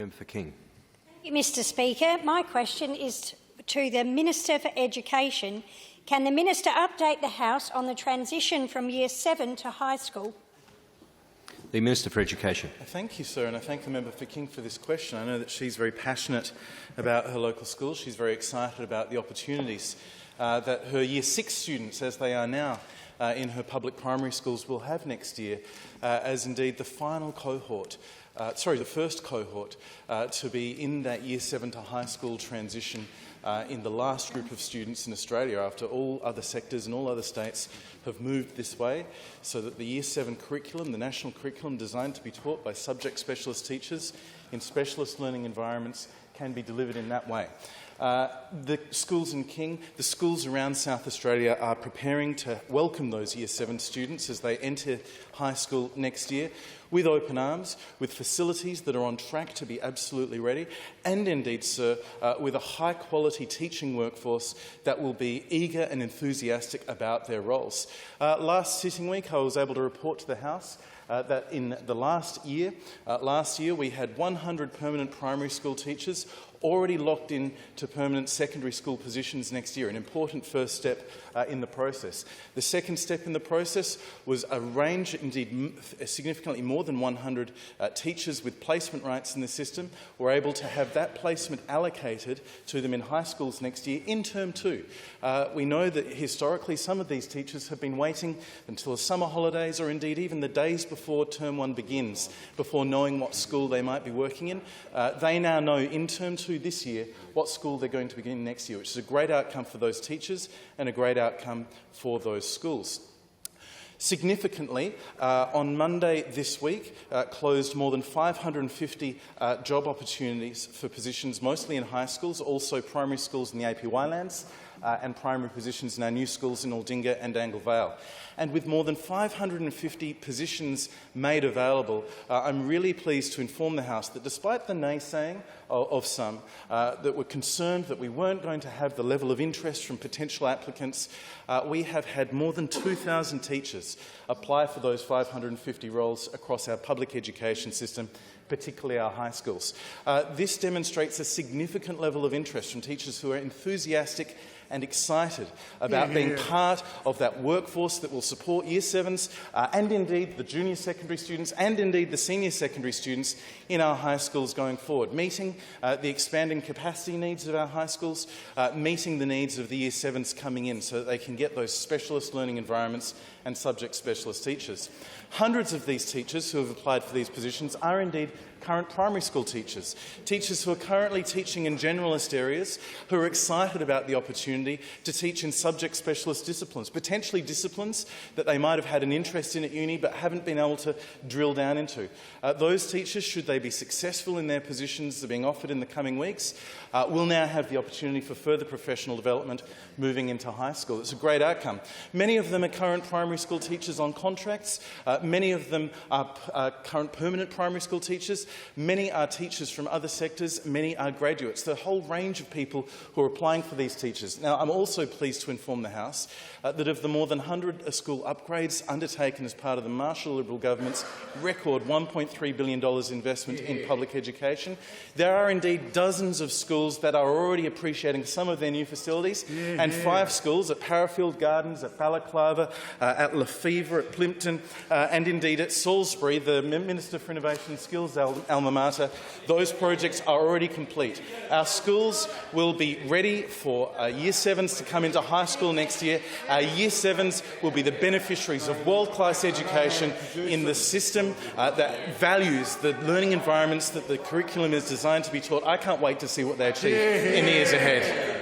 Member for King. Thank you, Mr Speaker. My question is to the Minister for Education. Can the Minister update the House on the transition from Year 7 to high school? The Minister for Education. Thank you, sir, and I thank the member for King for this question. I know that she's very passionate about her local schools. She's very excited about the opportunities that her Year 6 students, as they are now in her public primary schools, will have next year, as indeed the final cohort, the first cohort to be in that Year 7 to high school transition in the last group of students in Australia, after all other sectors and all other states have moved this way, so that the Year 7 curriculum, the national curriculum designed to be taught by subject specialist teachers in specialist learning environments, can be delivered in that way. The schools in King, the schools around South Australia are preparing to welcome those Year 7 students as they enter high school next year with open arms, with facilities that are on track to be absolutely ready, and indeed, sir, with a high-quality teaching workforce that will be eager and enthusiastic about their roles. Last sitting week, I was able to report to the House that in the last year we had 100 permanent primary school teachers already locked in to permanent secondary school positions next year, an important first step in the process. The second step in the process was a range, indeed significantly more than 100 teachers with placement rights in the system were able to have that placement allocated to them in high schools next year in Term 2. We know that historically some of these teachers have been waiting until the summer holidays or indeed even the days before Term 1 begins before knowing what school they might be working in. They now know in Term 2 this year what school they're going to begin next year, which is a great outcome for those teachers and a great outcome for those schools. Significantly, on Monday this week, closed more than 550 job opportunities for positions, mostly in high schools, also primary schools in the APY lands, and primary positions in our new schools in Aldinga and Angle Vale. And with more than 550 positions made available, I'm really pleased to inform the House that despite the naysaying of some that were concerned that we weren't going to have the level of interest from potential applicants, we have had more than 2,000 teachers apply for those 550 roles across our public education system, particularly our high schools. This demonstrates a significant level of interest from teachers who are enthusiastic and excited about being part of that workforce that will support Year 7s and indeed the junior secondary students and indeed the senior secondary students in our high schools going forward, meeting the expanding capacity needs of our high schools, meeting the needs of the Year 7s coming in so that they can get those specialist learning environments and subject specialist teachers. Hundreds of these teachers who have applied for these positions are indeed current primary school teachers, teachers who are currently teaching in generalist areas, who are excited about the opportunity to teach in subject specialist disciplines, potentially disciplines that they might have had an interest in at uni but haven't been able to drill down into. Those teachers, should they be successful in their positions that are being offered in the coming weeks, will now have the opportunity for further professional development moving into high school. It's a great outcome. Many of them are current primary school teachers on contracts. Many of them are current permanent primary school teachers. Many are teachers from other sectors. Many are graduates. The whole range of people who are applying for these teachers. Now, I'm also pleased to inform the House that of the more than 100 school upgrades undertaken as part of the Marshall Liberal government's record $1.3 billion investment in public education, there are indeed dozens of schools that are already appreciating some of their new facilities, and 5 schools at Parafield Gardens, at Balaclava, at Lefevre, at Plympton, and indeed at Salisbury, the Minister for Innovation and Skills alma mater. Those projects are already complete. Our schools will be ready for Year 7s to come into high school next year. Our Year 7s will be the beneficiaries of world-class education in the system that values the learning environments that the curriculum is designed to be taught. I can't wait to see what they achieve in the years ahead.